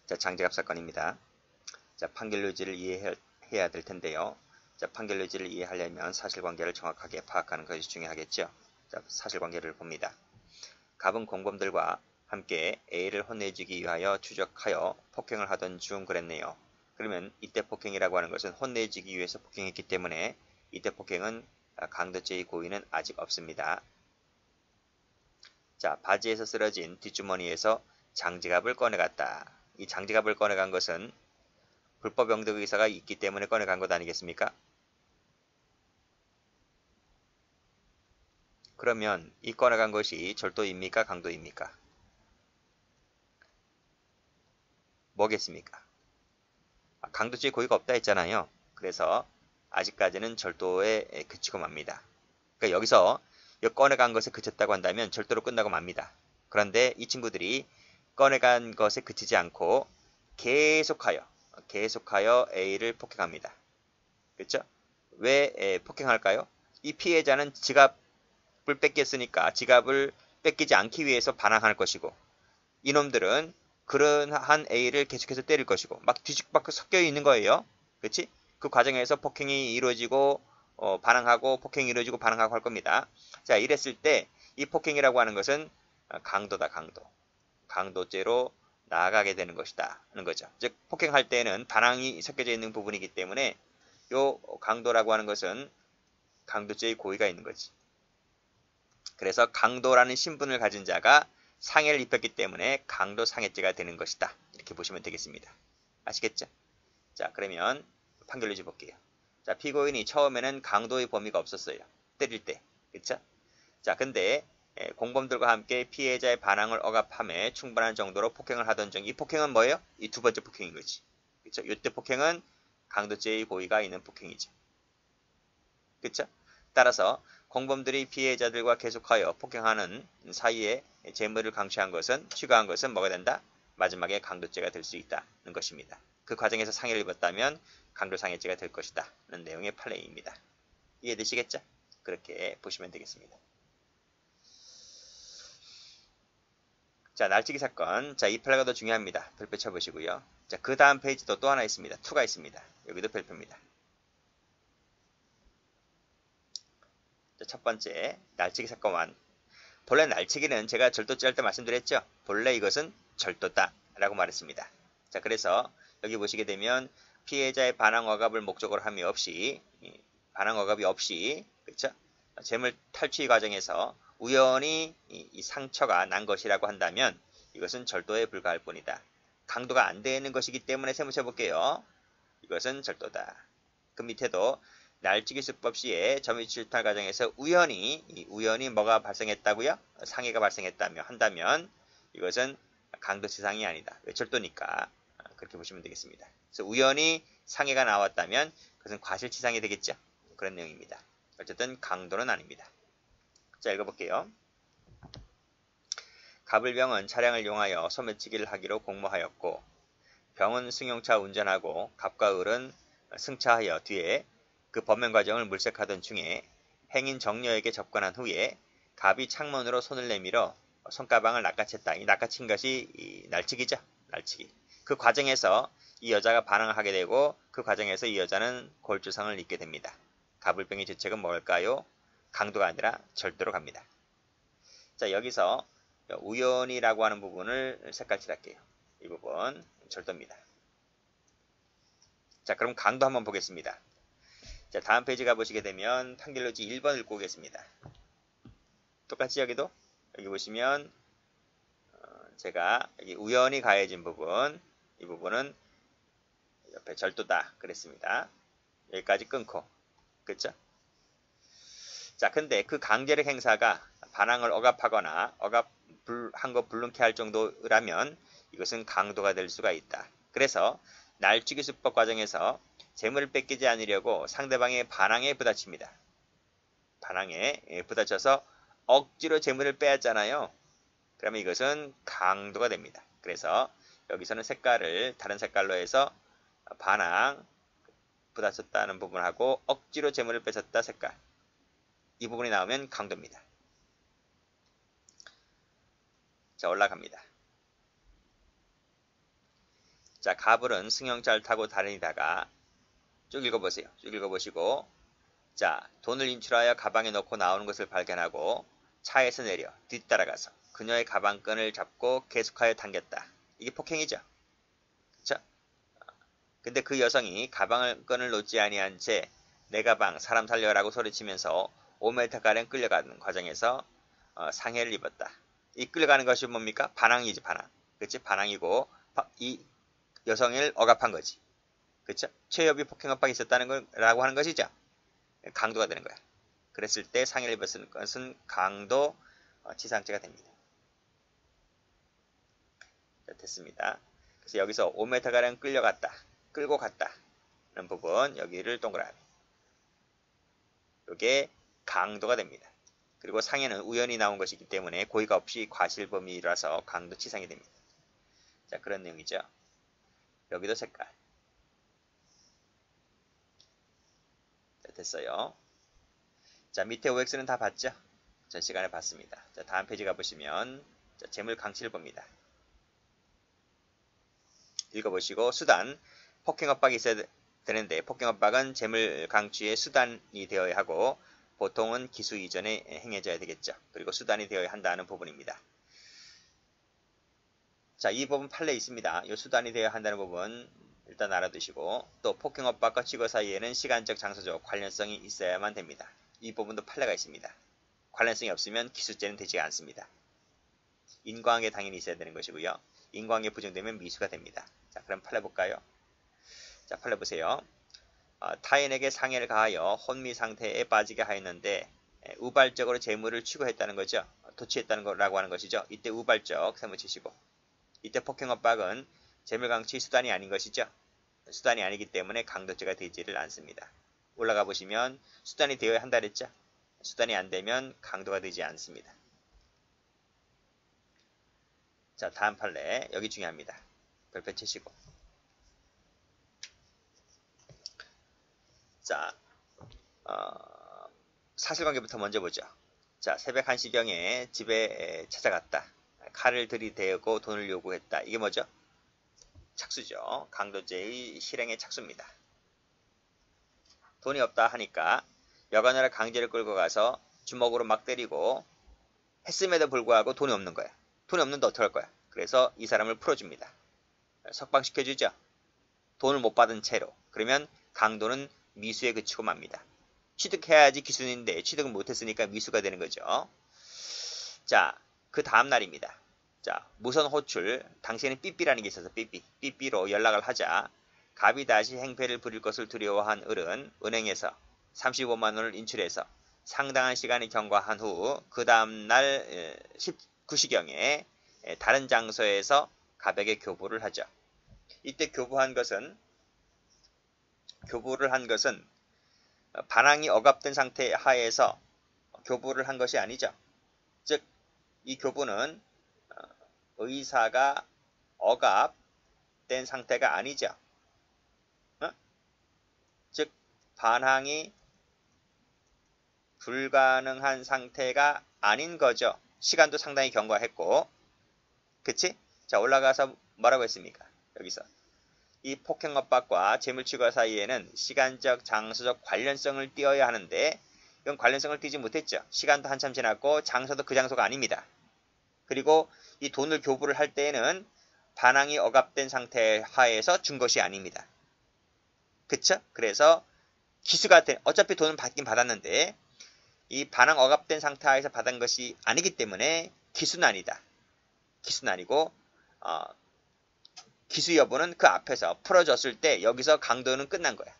자, 장제갑 사건입니다. 자, 판결유지를 이해해야 될 텐데요. 자, 판결유지를 이해하려면 사실관계를 정확하게 파악하는 것이 중요하겠죠. 자, 사실관계를 봅니다. 갑은 공범들과 함께 A를 혼내주기 위하여 추적하여 폭행을 하던 중 그랬네요. 그러면 이때 폭행이라고 하는 것은 혼내주기 위해서 폭행했기 때문에 이때 폭행은 강도죄의 고의는 아직 없습니다. 자, 바지에서 쓰러진 뒷주머니에서 장지갑을 꺼내갔다. 이 장지갑을 꺼내간 것은 불법 영득 의사가 있기 때문에 꺼내간 것 아니겠습니까? 그러면 이 꺼내간 것이 절도입니까? 강도입니까? 뭐겠습니까? 강도죄의 고의가 없다 했잖아요. 그래서 아직까지는 절도에 그치고 맙니다. 그러니까 여기서 꺼내간 것에 그쳤다고 한다면 절도로 끝나고 맙니다. 그런데 이 친구들이 꺼내간 것에 그치지 않고 계속하여 A를 폭행합니다. 그렇죠? 왜 폭행할까요? 이 피해자는 지갑을 뺏겼으니까 지갑을 뺏기지 않기 위해서 반항할 것이고 이놈들은 그러한 A를 계속해서 때릴 것이고 막 뒤죽박죽 섞여 있는 거예요. 그렇지? 그 과정에서 폭행이 이루어지고 반항하고 폭행이 이루어지고 반항하고 할 겁니다. 자, 이랬을 때 이 폭행이라고 하는 것은 강도다, 강도죄로 나아가게 되는 것이다 하는 거죠. 즉 폭행할 때는 반항이 섞여져 있는 부분이기 때문에 요 강도라고 하는 것은 강도죄의 고의가 있는 거지. 그래서 강도라는 신분을 가진 자가 상해를 입혔기 때문에 강도상해죄가 되는 것이다. 이렇게 보시면 되겠습니다. 아시겠죠? 자, 그러면 판결유지 볼게요. 자, 피고인이 처음에는 강도의 범위가 없었어요. 때릴 때. 그쵸? 자, 근데 공범들과 함께 피해자의 반항을 억압함에 충분한 정도로 폭행을 하던 중 이 폭행은 뭐예요? 이 두 번째 폭행인 거지. 그쵸? 이때 폭행은 강도죄의 고의가 있는 폭행이죠. 그쵸? 따라서 공범들이 피해자들과 계속하여 폭행하는 사이에 재물을 강취한 것은 취가한 것은 뭐가 된다? 마지막에 강도죄가 될 수 있다는 것입니다. 그 과정에서 상해를 입었다면 강도상해죄가 될 것이다 는 내용의 판례입니다. 이해되시겠죠? 그렇게 보시면 되겠습니다. 자, 날치기 사건. 자, 이 판례가 더 중요합니다. 별표 쳐보시고요. 자, 그 다음 페이지도 또 하나 있습니다. 2가 있습니다. 여기도 별표입니다. 자, 첫 번째, 날치기 사건 1. 본래 날치기는 제가 절도죄 할 때 말씀드렸죠. 본래 이것은 절도다 라고 말했습니다. 자, 그래서 여기 보시게 되면 피해자의 반항 억압을 목적으로 함이 없이 반항 억압이 없이 그렇죠? 재물 탈취 과정에서 우연히 이 상처가 난 것이라고 한다면 이것은 절도에 불과할 뿐이다. 강도가 안 되는 것이기 때문에 세무쳐 볼게요. 이것은 절도다. 그 밑에도 날치기 수법 시에 점유출탈 과정에서 우연히 뭐가 발생했다고요? 상해가 발생했다며 한다면 이것은 강도치상이 아니다. 왜 절도니까. 그렇게 보시면 되겠습니다. 그래서 우연히 상해가 나왔다면 그것은 과실치상이 되겠죠. 그런 내용입니다. 어쨌든 강도는 아닙니다. 자, 읽어볼게요. 갑을병은 차량을 이용하여 소매치기를 하기로 공모하였고 병은 승용차 운전하고 갑과 을은 승차하여 뒤에 그 범행 과정을 물색하던 중에 행인 정려에게 접근한 후에 갑이 창문으로 손을 내밀어 손가방을 낚아챘다. 이 낚아챈 것이 이 날치기죠. 날치기. 그 과정에서 이 여자가 반항을 하게 되고 그 과정에서 이 여자는 골주상을 입게 됩니다. 갑을병의 죄책은 뭘까요? 강도가 아니라 절도로 갑니다. 자, 여기서 우연이라고 하는 부분을 색깔칠할게요. 이 부분 절도입니다. 자, 그럼 강도 한번 보겠습니다. 자, 다음 페이지 가보시게 되면 판결유지 1번 읽고 오겠습니다. 똑같이 여기 보시면 제가 여기 우연히 가해진 부분, 이 부분은 옆에 절도다 그랬습니다. 여기까지 끊고, 그렇죠? 자, 근데 그 강제력 행사가 반항을 억압하거나 억압한 거 불능케 할 정도라면 이것은 강도가 될 수가 있다. 그래서 날치기 수법 과정에서 재물을 뺏기지 않으려고 상대방의 반항에 부딪힙니다. 반항에 부딪혀서 억지로 재물을 빼앗잖아요. 그러면 이것은 강도가 됩니다. 그래서 여기서는 색깔을 다른 색깔로 해서 반항, 부딪혔다는 부분하고 억지로 재물을 뺏었다 색깔. 이 부분이 나오면 강도입니다. 자, 올라갑니다. 자, 가불은 승용차를 타고 다니다가 쭉 읽어보세요. 쭉 읽어보시고 자, 돈을 인출하여 가방에 넣고 나오는 것을 발견하고 차에서 내려 뒤따라가서 그녀의 가방끈을 잡고 계속하여 당겼다. 이게 폭행이죠. 그쵸? 근데 그 여성이 가방끈을 놓지 아니한 채 내 가방 사람 살려라고 소리치면서 5m가량 끌려가는 과정에서 상해를 입었다. 이 끌려가는 것이 뭡니까? 반항이지, 반항. 그치? 반항이고 이 여성을 억압한 거지. 그쵸? 최협이 폭행 협박이 있었다는 거라고 하는 것이죠. 강도가 되는 거야. 그랬을 때 상해를 입었을 것은 강도 치상죄가 됩니다. 자, 됐습니다. 그래서 여기서 5m가량 끌려갔다. 끌고 갔다. 라는 부분 여기를 동그라미. 이게 강도가 됩니다. 그리고 상해는 우연히 나온 것이기 때문에 고의가 없이 과실범위라서 강도치상이 됩니다. 자, 그런 내용이죠. 여기도 색깔. 자, 됐어요. 자, 밑에 OX는 다 봤죠? 전 시간에 봤습니다. 자, 다음 페이지 가보시면 자, 재물 강치를 봅니다. 읽어보시고 수단, 폭행 협박이 있어야 되는데 폭행 협박은 재물 강취의 수단이 되어야 하고 보통은 기수 이전에 행해져야 되겠죠. 그리고 수단이 되어야 한다는 부분입니다. 자, 이 부분 판례 있습니다. 이 수단이 되어야 한다는 부분 일단 알아두시고 또 폭행 협박과 취거 사이에는 시간적 장소적 관련성이 있어야만 됩니다. 이 부분도 판례가 있습니다. 관련성이 없으면 기수죄는 되지 않습니다. 인과관계 당연히 있어야 되는 것이고요. 인과관계 부정되면 미수가 됩니다. 자, 그럼 판례 볼까요? 자, 판례 보세요. 타인에게 상해를 가하여 혼미 상태에 빠지게 하였는데 우발적으로 재물을 취고했다는 거죠. 도취했다는 거라고 하는 것이죠. 이때 우발적 세무치시고 이때 폭행 협박은 재물강취 수단이 아닌 것이죠. 수단이 아니기 때문에 강도죄가 되지를 않습니다. 올라가 보시면 수단이 되어야 한다 그랬죠. 수단이 안 되면 강도가 되지 않습니다. 자, 다음 판례 여기 중요합니다. 별표 치시고 자, 사실관계부터 먼저 보죠. 자, 새벽 1시경에 집에 찾아갔다. 칼을 들이대고 돈을 요구했다. 이게 뭐죠? 착수죠. 강도죄의 실행의 착수입니다. 돈이 없다 하니까 여관으로 강제로 끌고 가서 주먹으로 막 때리고 했음에도 불구하고 돈이 없는 거야. 돈이 없는데 어떡할 거야? 그래서 이 사람을 풀어줍니다. 석방시켜주죠. 돈을 못 받은 채로. 그러면 강도는 미수에 그치고 맙니다. 취득해야지 기준인데 취득을 못했으니까 미수가 되는 거죠. 자, 그 다음 날입니다. 자, 무선 호출. 당시에는 삐삐라는 게 있어서 삐삐로 연락을 하자 갑이 다시 행패를 부릴 것을 두려워한 을은 은행에서 35만 원을 인출해서 상당한 시간이 경과한 후 그 다음날 19시경에 다른 장소에서 갑에게 교부를 하죠. 이때 교부를 한 것은 반항이 억압된 상태 하에서 교부를 한 것이 아니죠. 즉, 이 교부는 의사가 억압된 상태가 아니죠. 즉, 반항이 불가능한 상태가 아닌 거죠. 시간도 상당히 경과했고. 그치? 자, 올라가서 뭐라고 했습니까? 여기서. 이 폭행 협박과 재물취거 사이에는 시간적, 장소적 관련성을 띄어야 하는데 이건 관련성을 띄지 못했죠. 시간도 한참 지났고 장소도 그 장소가 아닙니다. 그리고 이 돈을 교부를 할 때에는 반항이 억압된 상태 하에서 준 것이 아닙니다. 그쵸? 그래서 기수가 어차피 돈은 받긴 받았는데 이 반항 억압된 상태 하에서 받은 것이 아니기 때문에 기수는 아니다. 기수는 아니고 기수 여부는 그 앞에서 풀어졌을 때 여기서 강도는 끝난 거야.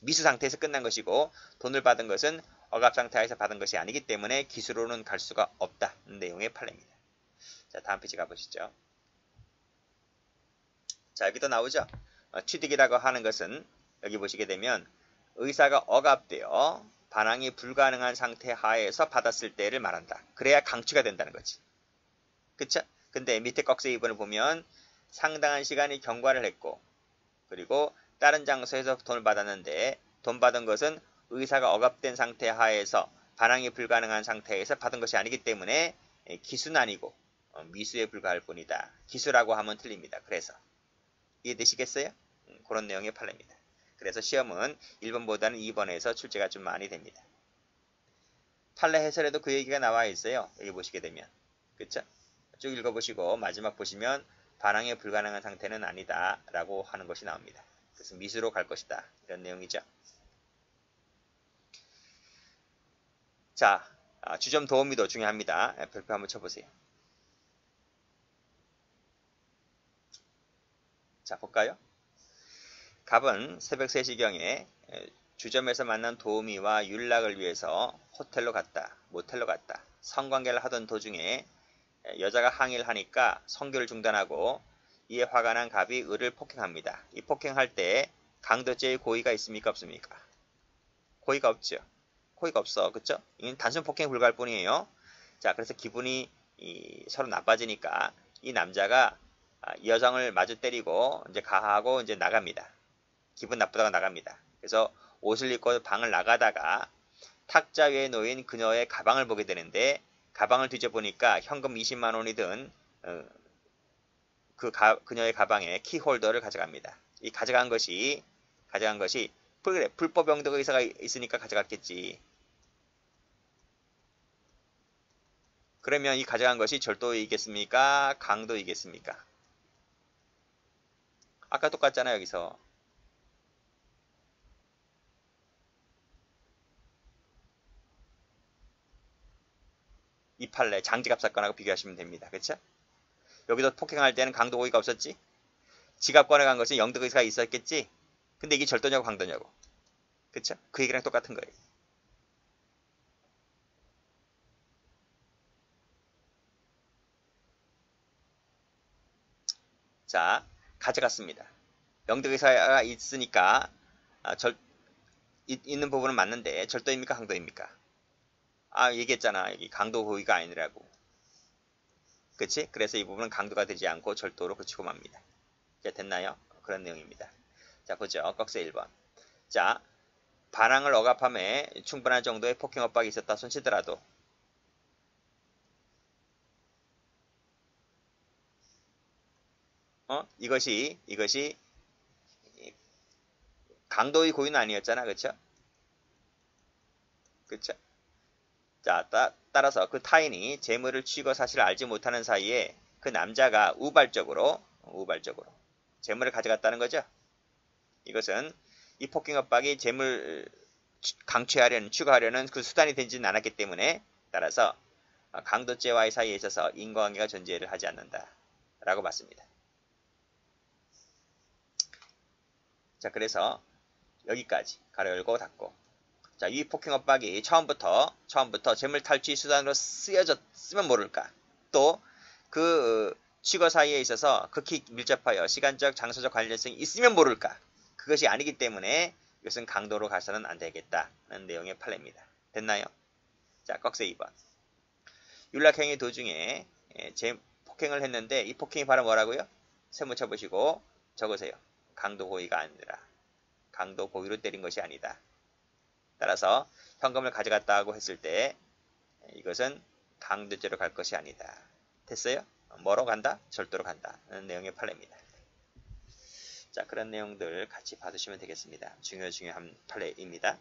미수 상태에서 끝난 것이고 돈을 받은 것은 억압 상태에서 받은 것이 아니기 때문에 기수로는 갈 수가 없다는 내용의 판례입니다. 자, 다음 페이지 가보시죠. 자, 여기도 나오죠. 취득이라고 하는 것은 여기 보시게 되면 의사가 억압되어 반항이 불가능한 상태 하에서 받았을 때를 말한다. 그래야 강취가 된다는 거지. 그쵸? 근데 밑에 꺽쇠 2번을 보면 상당한 시간이 경과를 했고 그리고 다른 장소에서 돈을 받았는데 돈 받은 것은 의사가 억압된 상태 하에서 반항이 불가능한 상태에서 받은 것이 아니기 때문에 기수는 아니고 미수에 불과할 뿐이다. 기수라고 하면 틀립니다. 그래서 이해되시겠어요? 그런 내용의 판례입니다. 그래서 시험은 1번보다는 2번에서 출제가 좀 많이 됩니다. 판례 해설에도 그 얘기가 나와 있어요. 여기 보시게 되면. 그쵸? 쭉 읽어보시고 마지막 보시면 반항에 불가능한 상태는 아니다 라고 하는 것이 나옵니다. 그래서 미수로 갈 것이다. 이런 내용이죠. 자, 주점 도우미도 중요합니다. 별표 한번 쳐보세요. 자, 볼까요? 갑은 새벽 3시경에 주점에서 만난 도우미와 윤락을 위해서 호텔로 갔다. 모텔로 갔다. 성관계를 하던 도중에 여자가 항의를 하니까 성교를 중단하고 이에 화가 난 갑이 을을 폭행합니다. 이 폭행할 때 강도죄의 고의가 있습니까? 없습니까? 고의가 없죠. 고의가 없어. 그쵸? 이건 단순 폭행에 불과할 뿐이에요. 자, 그래서 기분이 서로 나빠지니까 이 남자가 이 여성을 마주 때리고 이제 가하고 이제 나갑니다. 기분 나쁘다고 나갑니다. 그래서 옷을 입고 방을 나가다가 탁자 위에 놓인 그녀의 가방을 보게 되는데 가방을 뒤져보니까 현금 20만 원이 든 그녀의 가방에 키홀더를 가져갑니다. 이 가져간 것이 그래, 불법 영득 의사가 있으니까 가져갔겠지. 그러면 이 가져간 것이 절도이겠습니까? 강도이겠습니까? 아까 똑같잖아요, 여기서. 이 판례 장지갑 사건하고 비교하시면 됩니다. 그쵸? 여기도 폭행할 때는 강도 고의가 없었지? 지갑 꺼내간 것은 영득 의사가 있었겠지? 근데 이게 절도냐고 강도냐고. 그쵸? 그 얘기랑 똑같은 거예요. 자, 가져갔습니다. 영득 의사가 있으니까 있는 부분은 맞는데 절도입니까? 강도입니까? 얘기했잖아. 여기 강도 고의가 아니라고. 그치? 그래서 이 부분은 강도가 되지 않고 절도로 그치고 맙니다. 자, 됐나요? 그런 내용입니다. 자, 보죠. 꺽쇠 1번. 자, 반항을 억압함에 충분한 정도의 폭행 협박이 있었다 손치더라도 이것이 강도의 고의는 아니었잖아. 그쵸? 그쵸? 자, 따라서 그 타인이 재물을 취거 사실을 알지 못하는 사이에 그 남자가 우발적으로 재물을 가져갔다는 거죠. 이것은 이 폭행 협박이 재물 취거하려는 그 수단이 되지는 않았기 때문에 따라서 강도죄와의 사이에 있어서 인과관계가 존재를 하지 않는다 라고 봤습니다. 자, 그래서 여기까지 가로 열고 닫고. 자, 이 폭행 협박이 처음부터 재물 탈취 수단으로 쓰면 모를까. 또 그 취거 사이에 있어서 극히 밀접하여 시간적 장소적 관련성이 있으면 모를까. 그것이 아니기 때문에 이것은 강도로 가서는 안 되겠다는 내용의 판례입니다. 됐나요? 자, 꺽쇠 2번. 윤락행위 도중에 폭행을 했는데 이 폭행이 바로 뭐라고요? 세모 쳐보시고 적으세요. 강도 고의가 아니라 강도 고의로 때린 것이 아니다. 따라서 현금을 가져갔다고 했을 때 이것은 강도죄로 갈 것이 아니다. 됐어요? 뭐로 간다? 절도로 간다. 는 내용의 판례입니다. 자, 그런 내용들 같이 받으시면 되겠습니다. 중요한 판례입니다.